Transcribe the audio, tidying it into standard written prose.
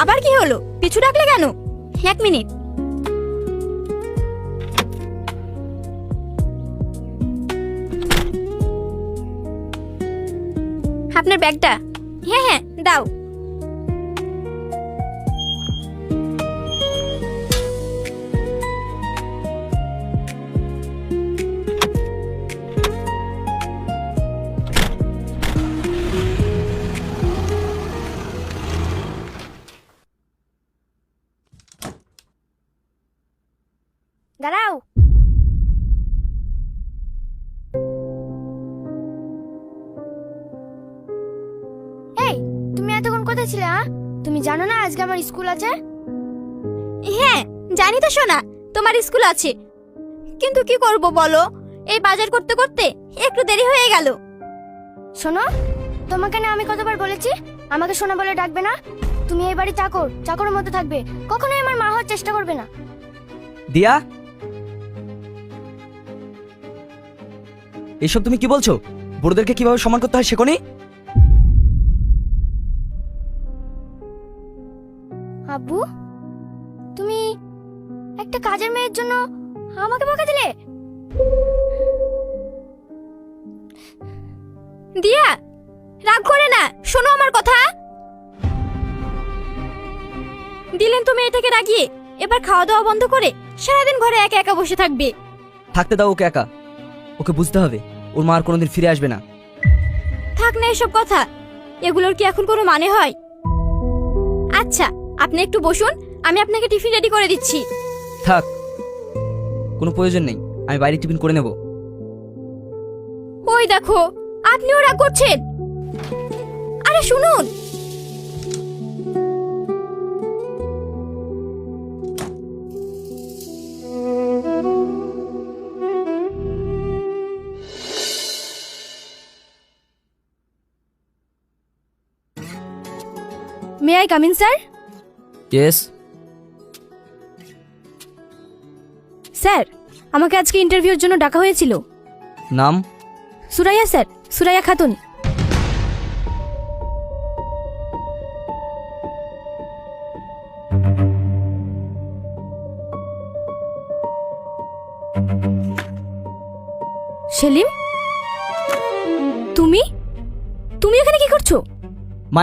আবার কি হলো? পিছু ডাকলে কেন? 1 মিনিট। আপনার ব্যাগটা। হ্যাঁ হ্যাঁ, দাও। দাঁড়াও। এই, তুমি এতক্ষণ কোথায় ছিলে? তুমি জানো না আজকে আমার স্কুল আছে? হ্যাঁ জানি তো সোনা, তোমার স্কুল আছে, কিন্তু কি করব বলো, এই বাজার করতে করতে একটু দেরি হয়ে গেল। শোনো, তোমাকে না আমি কতবার বলেছি আমাকে সোনা বলে ডাকবে না। তুমি এই বাড়ি চাকরের মধ্যে থাকবে, কখনোই আমার মা হওয়ার চেষ্টা করবে না। দিয়া, এসব তুমি কি বলছো? বড়দেরকে কিভাবে সম্মান করতে হয় শেখোনি? আব্বু, তুমি একটা কাজের মেয়ের জন্য আমাকে বকা দিলে? দিয়া, রাগ করে না, শোনো আমার কথা। দিলেন তো মেয়েটাকে রাগিয়ে, এবার খাওয়া দাওয়া বন্ধ করে সারাদিন ঘরে একা একা বসে থাকবে। থাকতে দাও ওকে একা, ওকে বুঝতে হবে ওর মা আর কোনোদিন ফিরে আসবে না। থাক না এসব কথা, এগুলোর কি এখন কোনো মানে হয়? আচ্ছা আপনি একটু বসুন, আমি আপনাকে টিফিন রেডি করে দিচ্ছি। থাক, কোনো প্রয়োজন নেই, আমি বাইরে টিফিন করে নেব। ওই দেখো, আপনিও রাগ করছেন। আরে শুনুন। May I come in sir? Yes. Sir, আমাকে আজকে ইন্টারভিউর জন্য ডাকা হয়েছিল। নাম? সুরাইয়া স্যার, সুরাইয়া খাতুন। সেলিম,